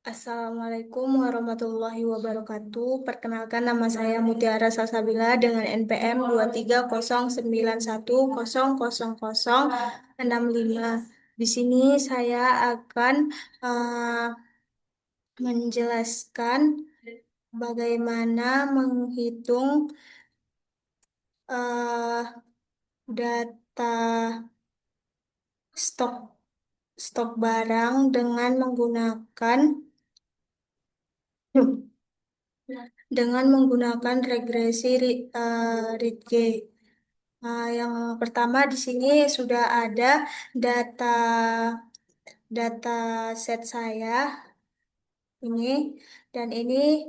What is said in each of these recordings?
Assalamualaikum warahmatullahi wabarakatuh. Perkenalkan nama saya Mutiara Salsabila dengan NPM 23091000065. Di sini saya akan eh, menjelaskan bagaimana menghitung eh, data stok stok barang dengan menggunakan regresi Ritge. Yang pertama di sini sudah ada data data set saya ini dan ini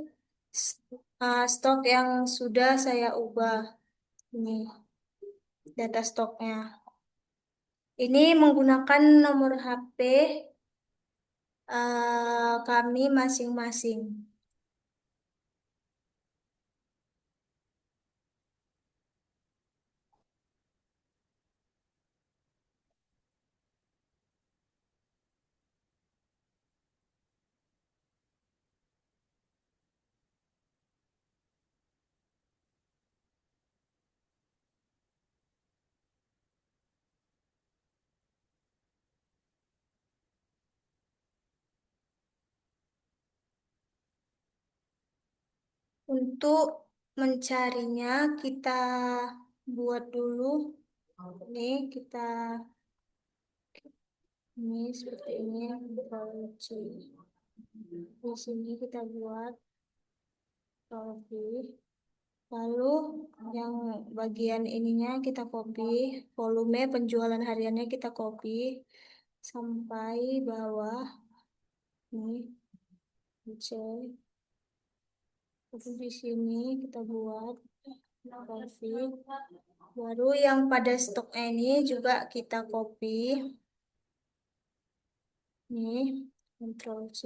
stok yang sudah saya ubah ini data stoknya. Ini menggunakan nomor HP kami masing-masing. Untuk mencarinya kita buat dulu. Ini kita ini seperti ini. Ctrl C. Di sini kita buat Ctrl V. Lalu yang bagian ininya kita copy, volume penjualan hariannya kita copy sampai bawah. Ini C. Lalu di sini kita buat Ctrl V. Baru yang pada stok ini juga kita copy. Ini Ctrl C.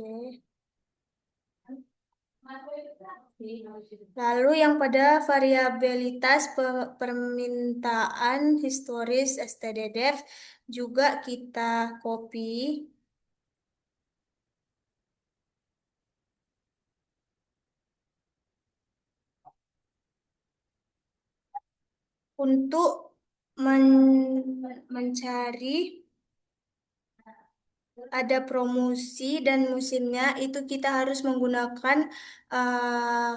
Lalu yang pada variabilitas permintaan historis stddev juga kita copy untuk mencari ada promosi dan musimnya itu kita harus menggunakan eh,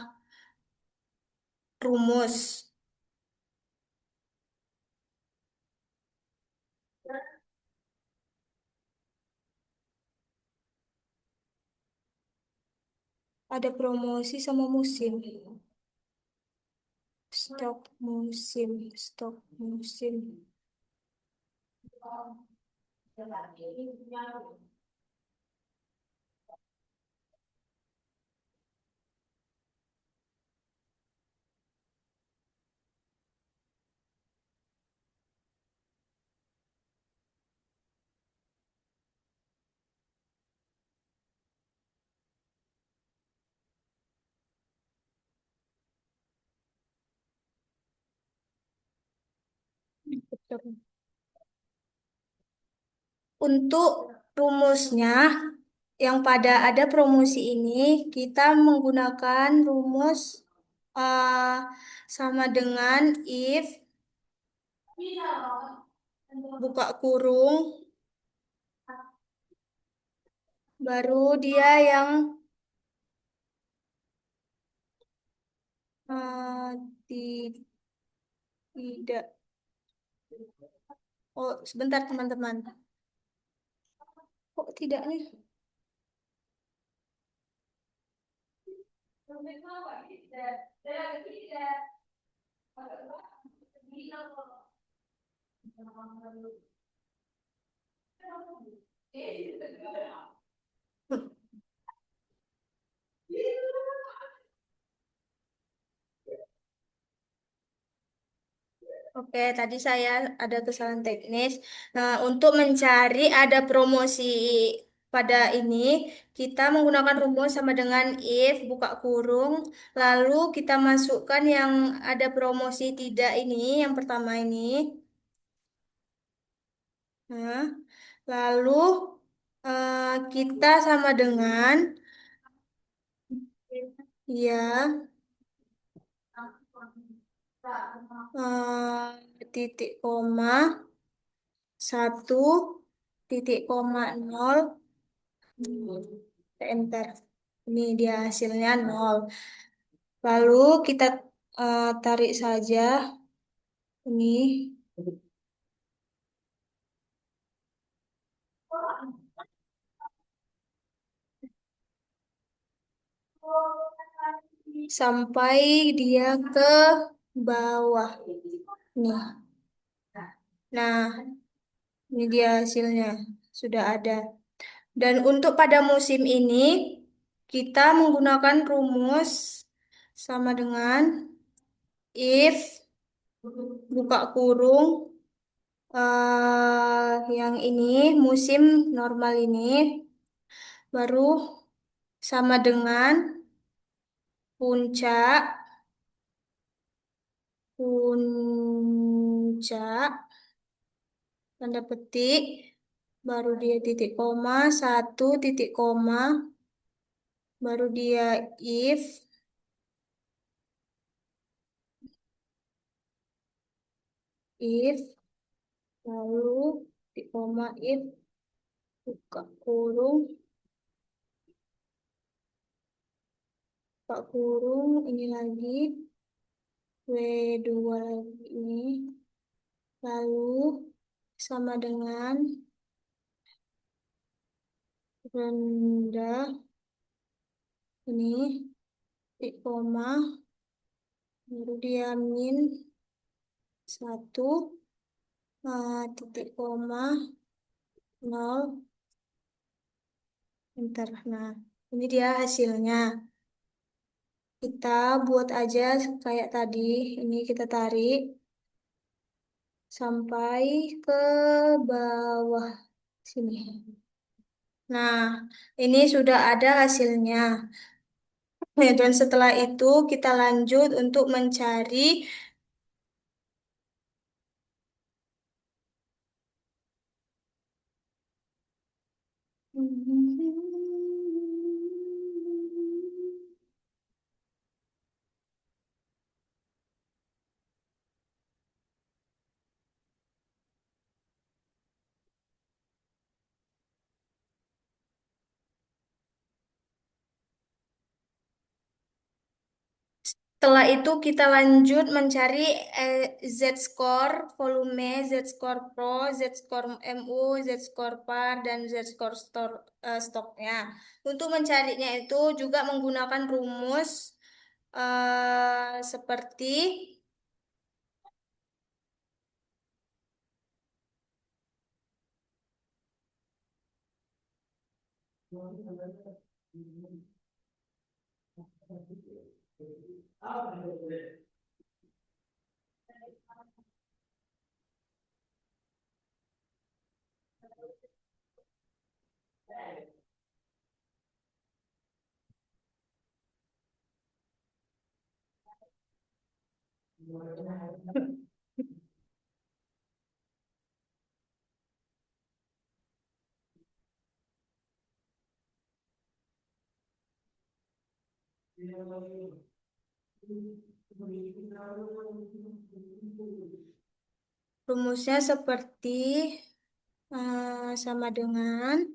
rumus. Ada promosi sama musim. Stok musim. Untuk rumusnya, yang pada ada promosi ini, kita menggunakan rumus uh, sama dengan if buka kurung, baru dia yang uh, ti- tidak. Oh, sebentar teman-teman. Kok tidak nih? Oke, tadi saya ada kesalahan teknis. Nah, untuk mencari ada promosi pada ini, kita menggunakan rumus sama dengan if, buka kurung, lalu kita masukkan yang ada promosi tidak ini, yang pertama ini. Nah, lalu kita sama dengan Ya, titik koma satu titik koma nol enter. Ini dia hasilnya nol. Lalu kita tarik saja ini sampai dia ke bawah. Nih. Nah, ini dia hasilnya. Sudah ada. Dan untuk pada musim ini, kita menggunakan rumus sama dengan if buka kurung yang ini musim normal ini baru sama dengan puncak puncak tanda petik baru dia titik koma satu titik koma baru dia if if lalu titik koma if buka kurung buka kurung ini lagi W2 lagi ini lalu sama dengan rendah ini titik koma baru dia min satu titik koma nol enter. Nah, ini dia hasilnya. Kita buat aja kayak tadi. Ini kita tarik sampai ke bawah sini. Nah, ini sudah ada hasilnya. Ya, dan setelah itu kita lanjut untuk mencari setelah itu kita lanjut mencari Z-score volume, Z-score pro, Z-score MU, Z-score par, dan Z-score stoknya. Untuk mencarinya itu juga menggunakan rumus seperti rumusnya seperti sama dengan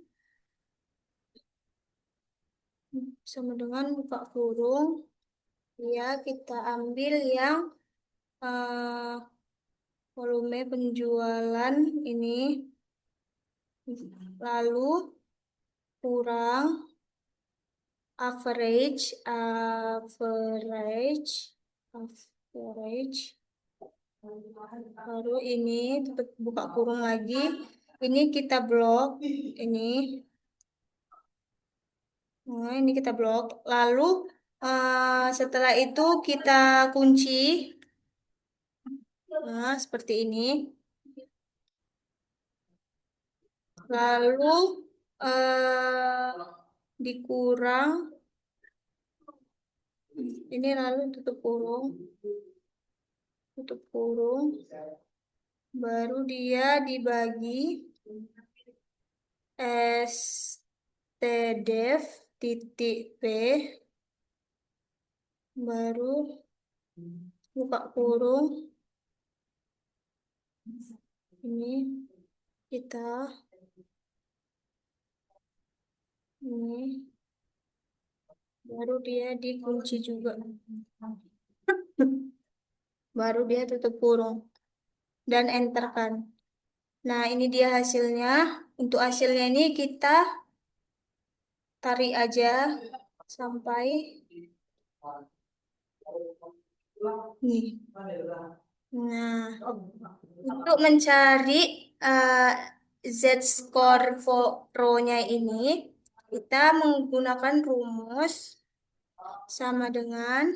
buka kurung ya kita ambil yang eh, volume penjualan ini lalu kurang average baru ini tetap buka kurung lagi ini kita blok ini nah, ini kita blok lalu setelah itu kita kunci nah seperti ini lalu eh, dikurang ini lalu tutup kurung baru dia dibagi stdef titik p baru buka kurung, ini kita, ini baru dia dikunci juga. Baru dia tutup kurung dan enter kan. Nah, ini dia hasilnya. Untuk hasilnya ini kita tarik aja sampai nih. Nah, untuk mencari eh, Z-score Pro-nya ini, kita menggunakan rumus sama dengan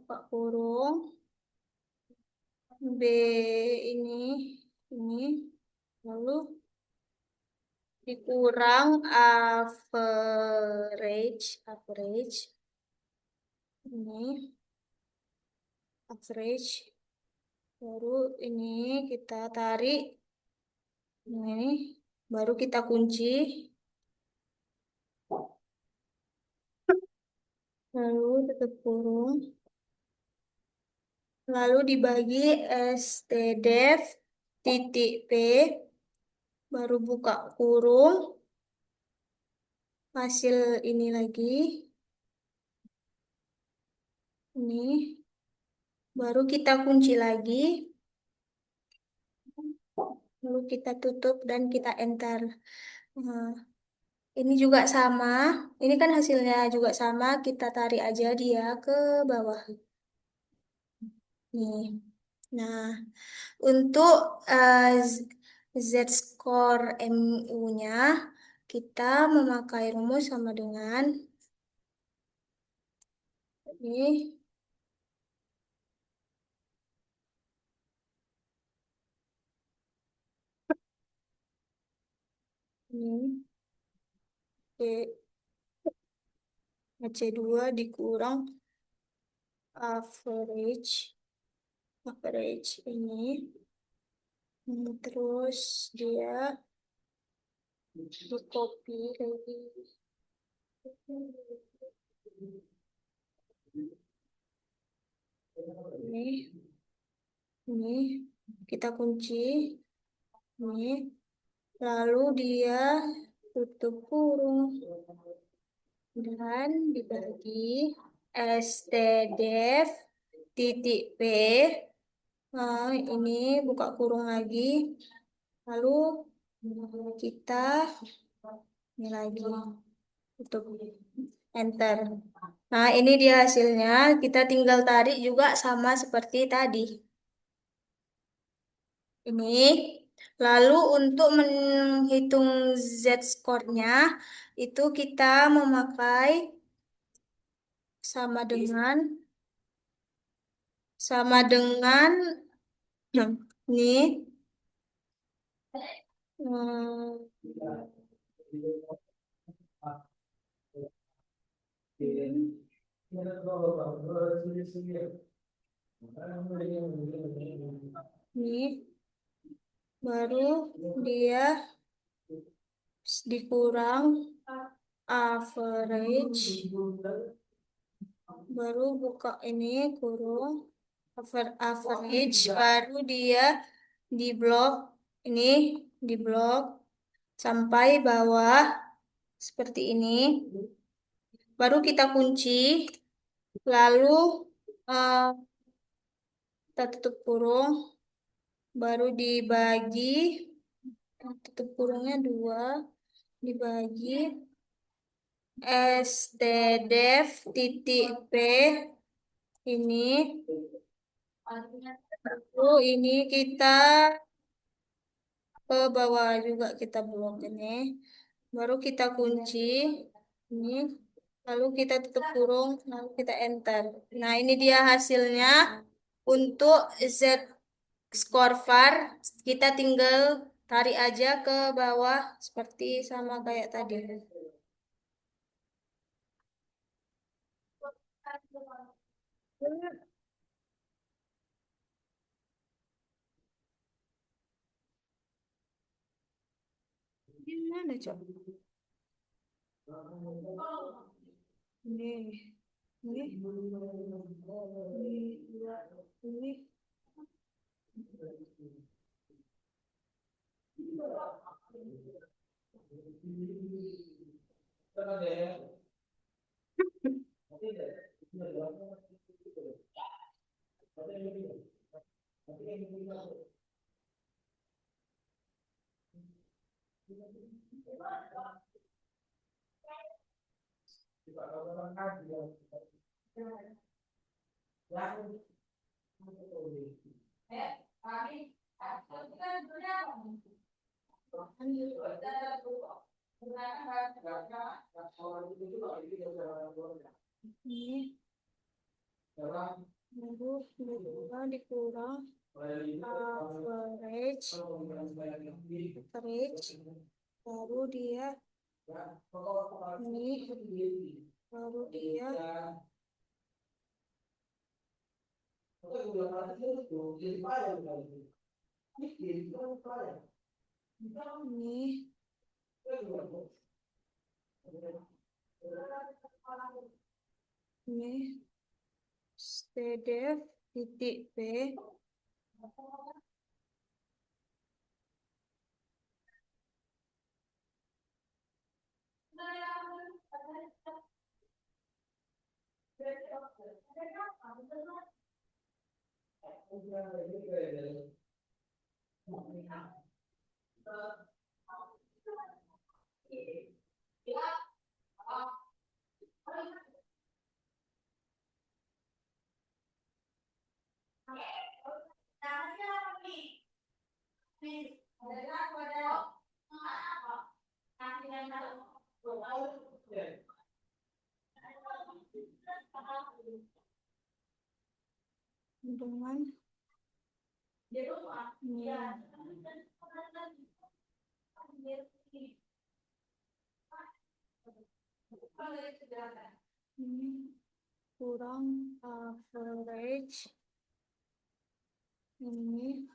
Pak kurung B ini, ini, lalu dikurang average, ini, average, baru ini kita tarik, ini, baru kita kunci, lalu tutup kurung, lalu dibagi stdef titik P, baru buka kurung, hasil ini lagi, ini, baru kita kunci lagi, lalu kita tutup dan kita enter. Nah, ini juga sama, ini kan hasilnya juga sama, kita tarik aja dia ke bawah. Nih. Nah, untuk Z-score MU-nya, kita memakai rumus sama dengan ini, ini, AC2 dikurang average, ini. Terus dia di copy lagi. Ini kita kunci, ini, lalu dia tutup kurung dan dibagi stdef titik p. Nah, ini buka kurung lagi, lalu kita ini lagi tutup enter. Nah, ini dia hasilnya. Kita tinggal tarik juga sama seperti tadi. Ini. Lalu untuk menghitung Z-score-nya, itu kita memakai sama dengan sama dengan ini. Hmm, ini baru dia dikurang average, baru buka ini kurung average, baru dia di blok, ini di blok sampai bawah seperti ini, baru kita kunci, lalu eh, kita tutup kurung, baru dibagi, tutup kurungnya 2, dibagi stdef titik p, ini, lalu ini kita ke bawah juga, kita blok ini, baru kita kunci ini, lalu kita tutup kurung, lalu kita enter. Nah, ini dia hasilnya. Untuk Z score var kita tinggal tarik aja ke bawah seperti sama kayak tadi. Gimana coba? Ini. Ini, ini, ini, baru dua dikurang average, baru dia ini, baru dia ini, ini stdf titik p dengan ini kurang average ini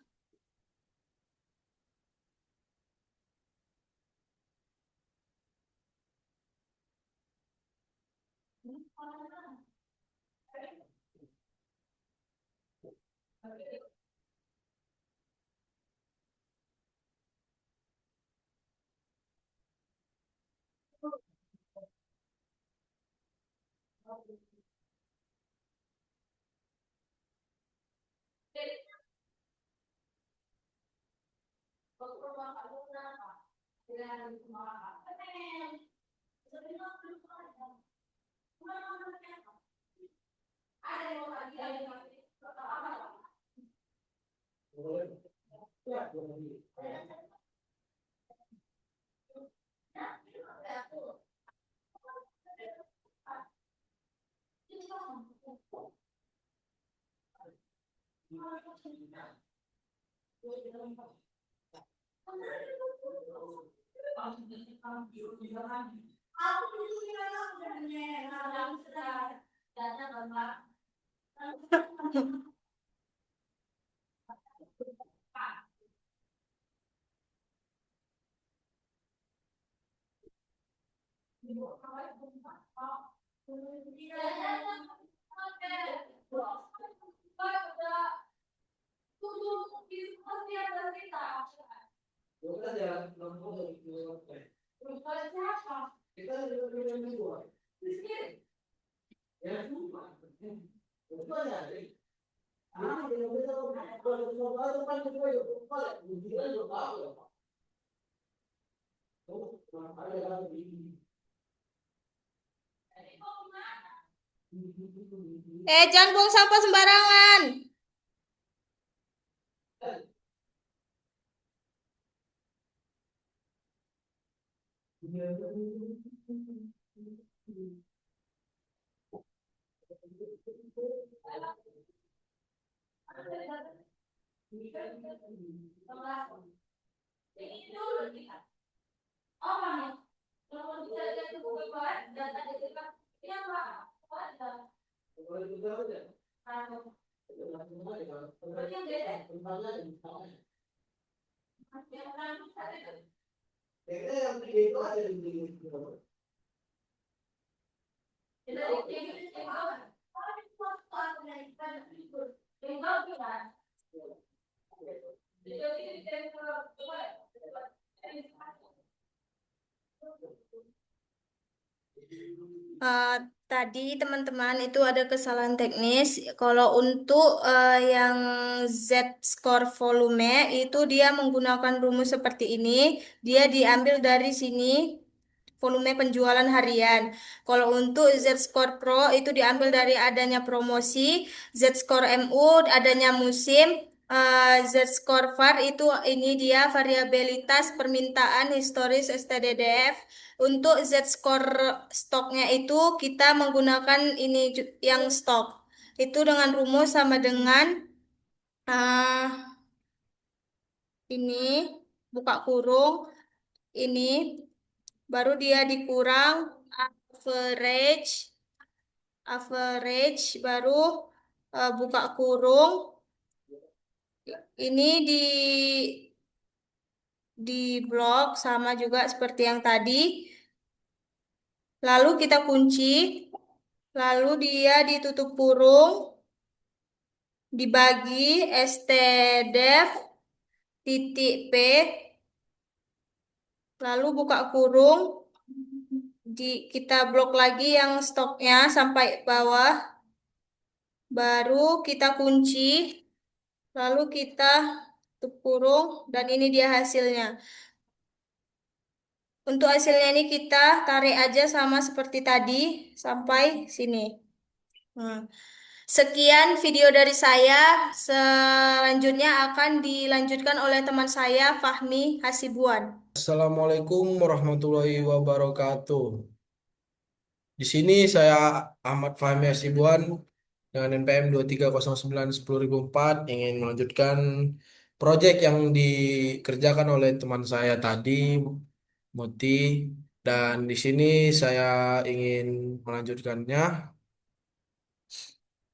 jangan buang sampah sembarangan. Eh, Tadi teman-teman itu ada kesalahan teknis. Kalau untuk yang Z score volume itu dia menggunakan rumus seperti ini. Dia diambil dari sini volume penjualan harian. Kalau untuk Z-Score Pro itu diambil dari adanya promosi, Z-Score MU adanya musim, Z-Score VAR itu ini dia variabilitas permintaan historis STDDF. Untuk Z-Score stoknya itu kita menggunakan ini yang stok. Itu dengan rumus sama dengan uh, ini buka kurung ini baru dia dikurang average baru buka kurung ini di blok sama juga seperti yang tadi lalu kita kunci lalu dia ditutup kurung dibagi stdef titik p lalu buka kurung kita blok lagi yang stoknya sampai bawah baru kita kunci lalu kita tutup kurung dan ini dia hasilnya. Untuk hasilnya ini kita tarik aja sama seperti tadi sampai sini. Hmm. Sekian video dari saya. Selanjutnya akan dilanjutkan oleh teman saya Fahmi Hasibuan. Assalamualaikum warahmatullahi wabarakatuh. Di sini saya Ahmad Fahmi Asibuan dengan NPM 230910004 ingin melanjutkan proyek yang dikerjakan oleh teman saya tadi, Muti. Dan di sini saya ingin melanjutkannya.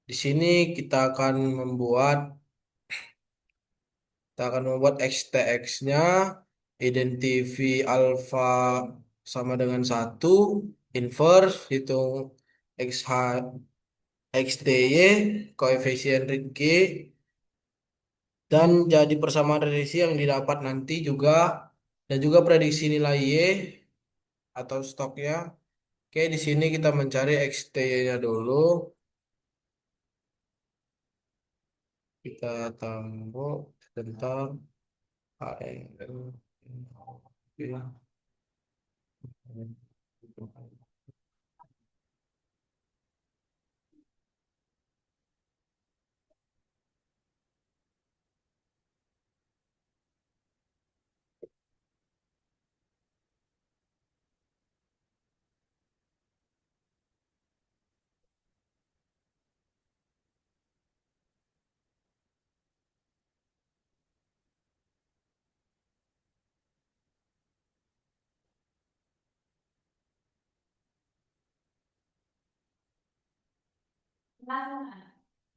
Di sini kita akan membuat XTX-nya, identifi alfa sama dengan satu, inverse, hitung XH, XTY, koefisien G, dan jadi persamaan relasi yang didapat nanti juga, dan juga prediksi nilai Y atau stoknya. Oke, di sini kita mencari XTY-nya dulu. Kita tambah sebentar. HN.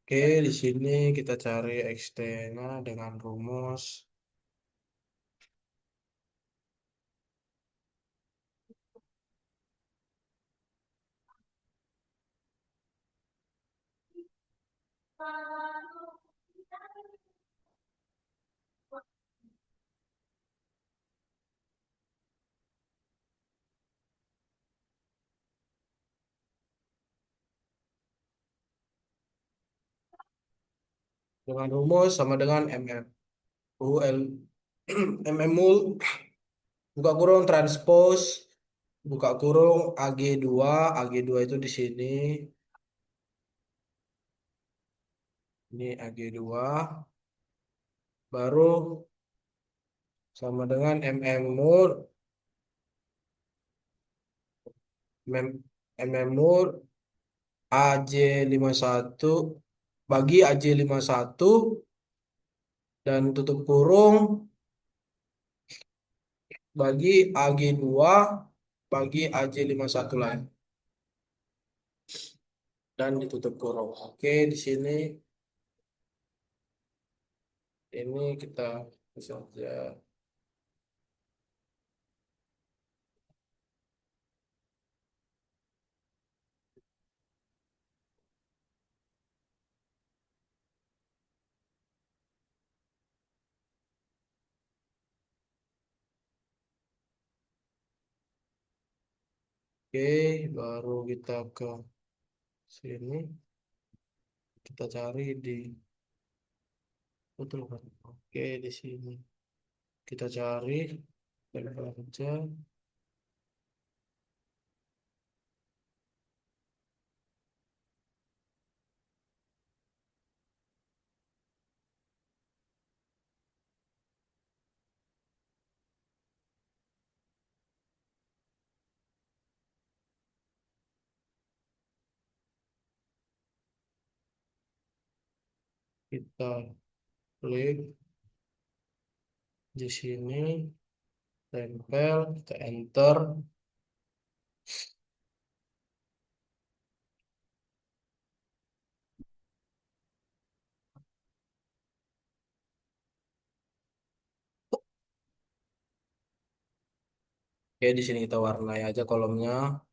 Oke, di sini kita cari XT-nya dengan rumus sama dengan UL MM mul buka kurung transpose buka kurung AG2 itu di sini, ini AG2 baru sama dengan MM mul AJ51 bagi AJ51 dan tutup kurung bagi AG2 bagi AJ51 lain dan ditutup kurung. Oke, di sini ini kita bisa saja. Oke, baru kita ke sini. Kita cari di betul kan? Oke, di sini kita cari tempel aja. Kita klik di sini, tempel, kita enter. Oke, di sini kita warnai aja kolomnya.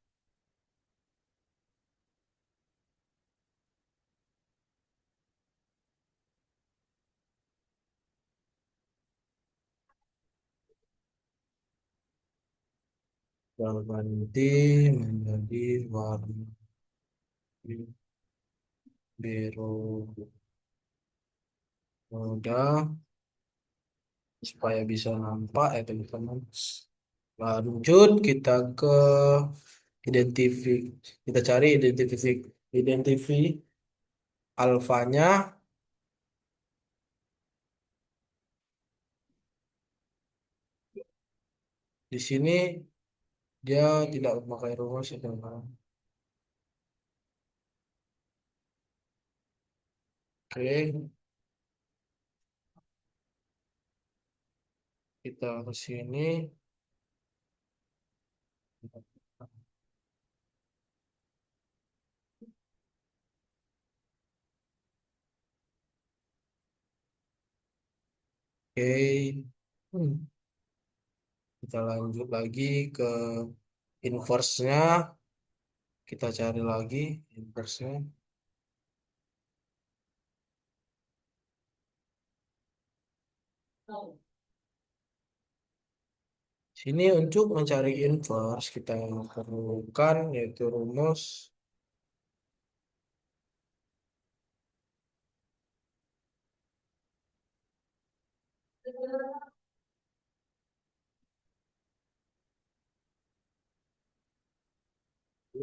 Kita ganti menjadi warna biru muda supaya bisa nampak ya teman-teman. Lanjut kita ke identifi. Kita cari identifi alfanya. Di sini dia tidak memakai rumus ya teman-teman. Oke, kita ke sini. Oke. Hmm. Kita lanjut lagi ke inverse-nya. Kita cari lagi inverse-nya. Sini untuk mencari inverse kita perlukan yaitu rumus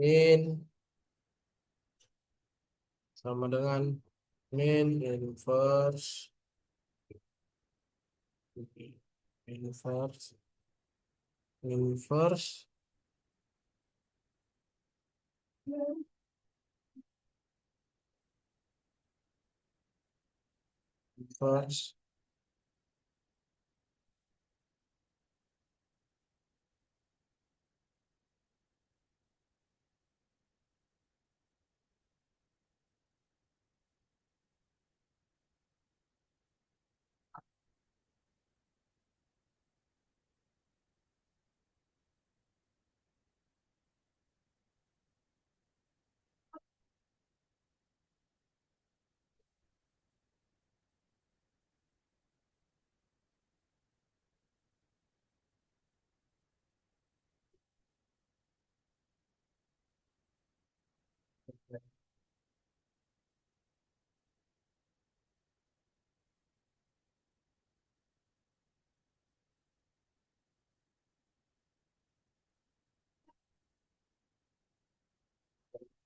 min sama dengan min inverse inverse inverse.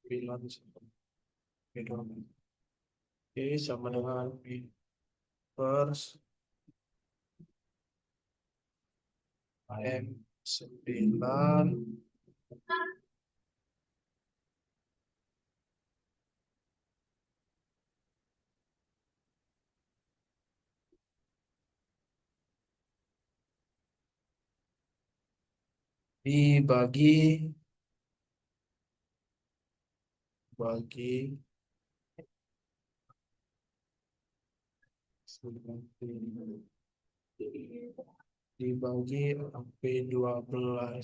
Bilan oke sama dengan inverse M9 dibagi bagi dibagi AP12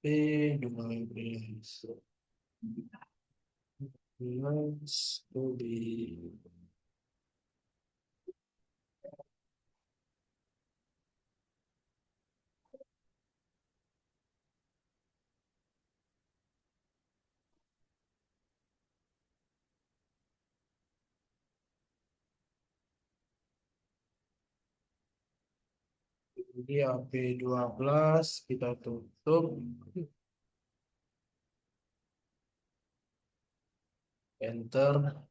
P12 plus to be Jadi AP12 kita tutup, enter,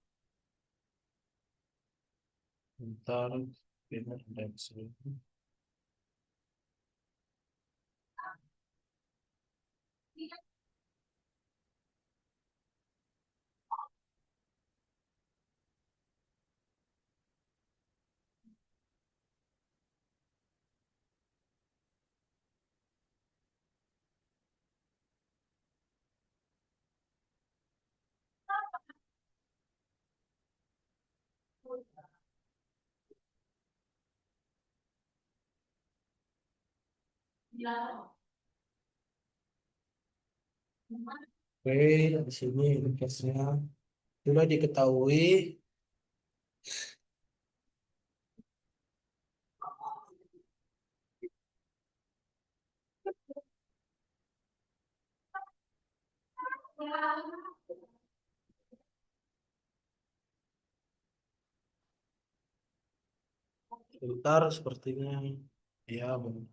enter, enter, dan oke, di sini case-nya sudah diketahui. Bentar sepertinya. Ya, benar.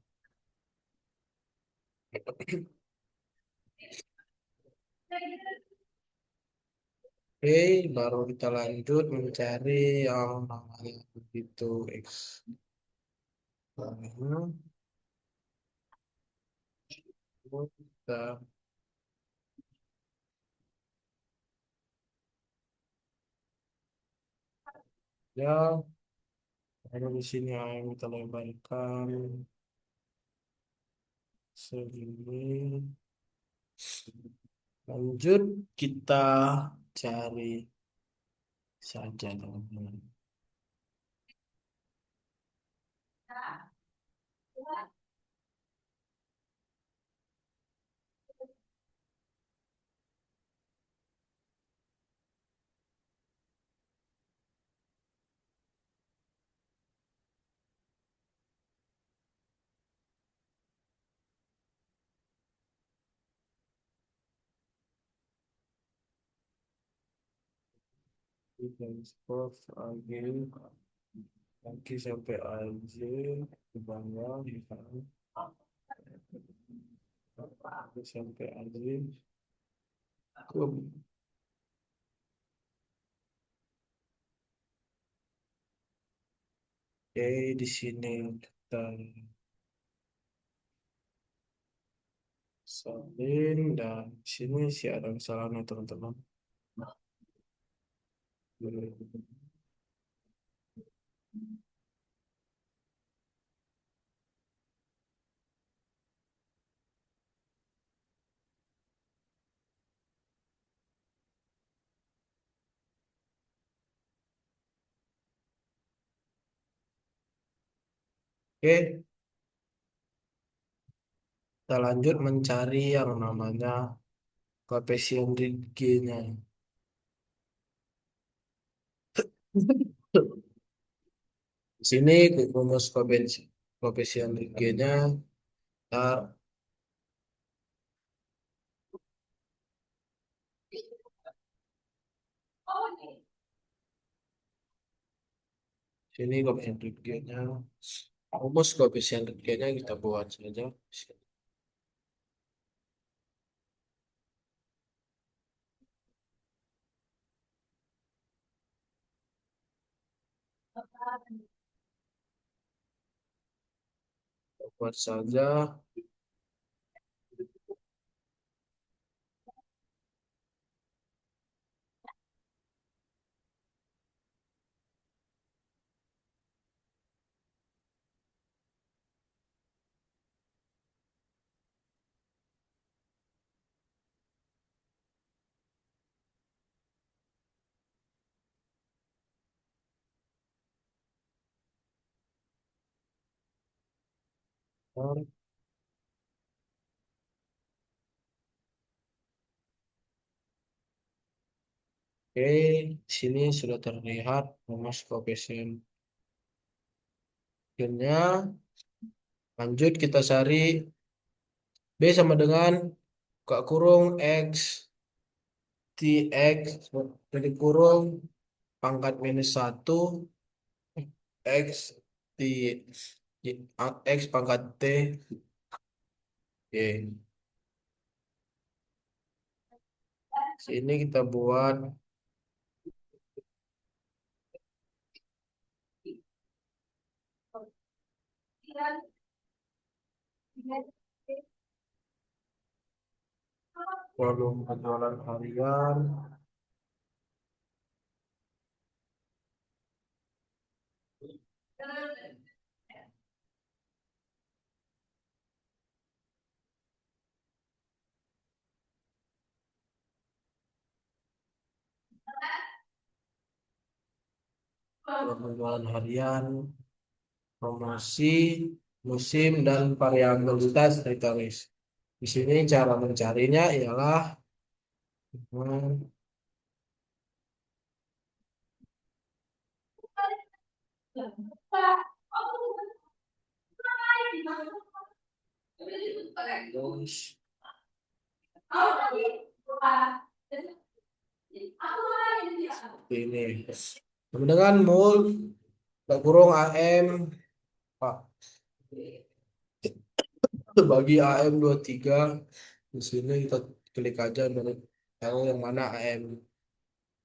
Oke, baru kita lanjut mencari yang namanya begitu X. Nah, kita ya, baru di sini yang kita lebarkan segini. Lanjut kita cari saja teman-teman. Transport lagi, lagi sampai aja ke bawah di sana. Lagi sampai aja. Oke, di sini kita salin dan di sini sih ada kesalahan teman-teman. Oke, kita lanjut mencari yang namanya koefisien Ritge-nya. Di sini rumus koefisien Ritge-nya. Ntar sini koefisien Ritge-nya. Rumus koefisien Ritge-nya kita buat saja. Buat saja. Oke, di sini sudah terlihat rumus koefisien Ritge-nya. Lanjut kita cari B sama dengan buka kurung X Tx dari kurung pangkat minus 1 X T X pangkat T, Y. Sini kita buat volume penjualan harian. Volume penjualan harian, promosi, musim, dan variabilitas tertulis. Di sini cara mencarinya ialah terus seperti ini. Dengan mul kurung AM Pak bagi AM 23 di sini kita klik aja menurut tahu yang mana AM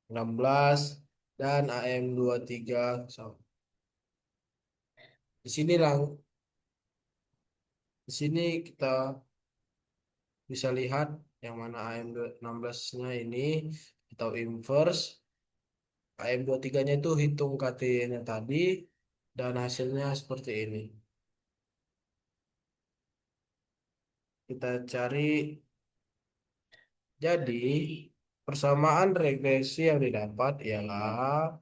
16 dan AM 23. So, di sini lang di sini kita bisa lihat yang mana AM 16-nya ini atau inverse. AM 23-nya itu hitung KT-nya tadi dan hasilnya seperti ini. Kita cari jadi persamaan regresi yang didapat ialah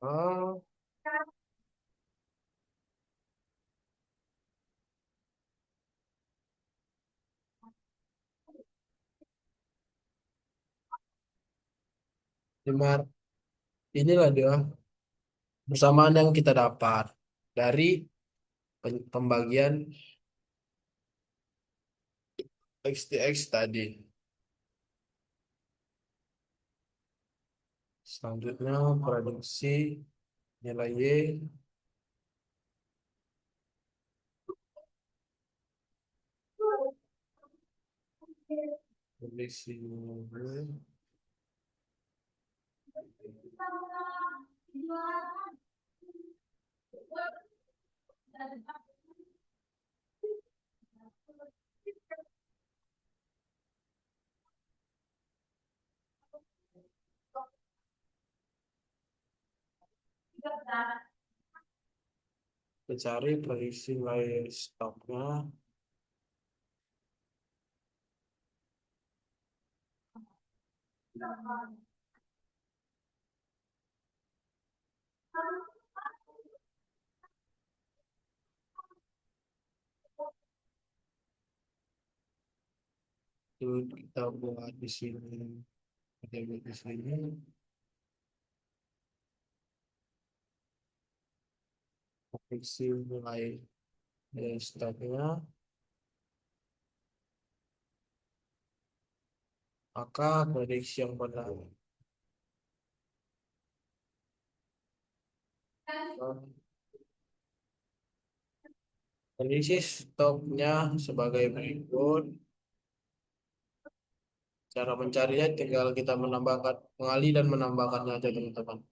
oh, lima inilah dia persamaan yang kita dapat dari pembagian XTX tadi. Selanjutnya prediksi nilai Y, prediksi nilai Y. Kita cari prediksi nilai stoknya. Itu kita buat di sini. Kita buat di sini. Prediksi nilai stoknya. Maka prediksi yang benar. Prediksi stoknya sebagai berikut. Cara mencarinya tinggal kita menambahkan, mengalih dan menambahkannya aja teman-teman.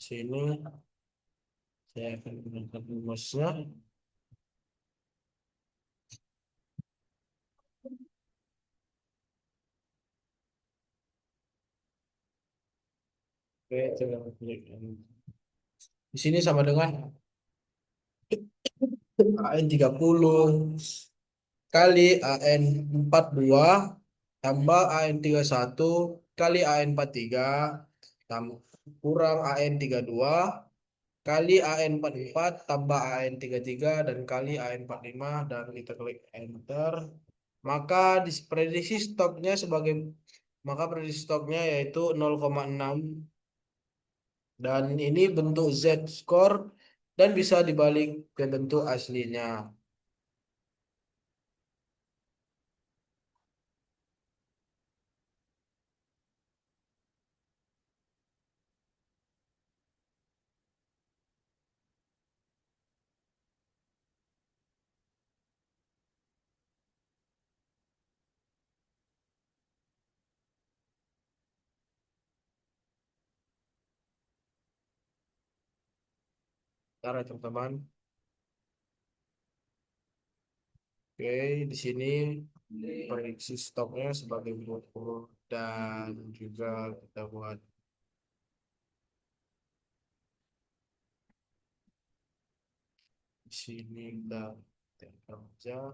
Sini saya akan gunakan rumusnya. Oke, tinggal klik. Di sini sama dengan AN 30 kali AN 42 tambah AN 31 kali AN 43 kurang AN 32 kali AN 44 tambah AN 33 dan kali AN 45 dan kita klik enter. Maka prediksi stoknya sebagai maka prediksi stoknya yaitu 0,6 dan ini bentuk Z score dan bisa dibalik ke bentuk aslinya. Ntar ya teman-teman. Oke, di sini prediksi stoknya sebagai berikut dan juga kita buat di sini kita kerja.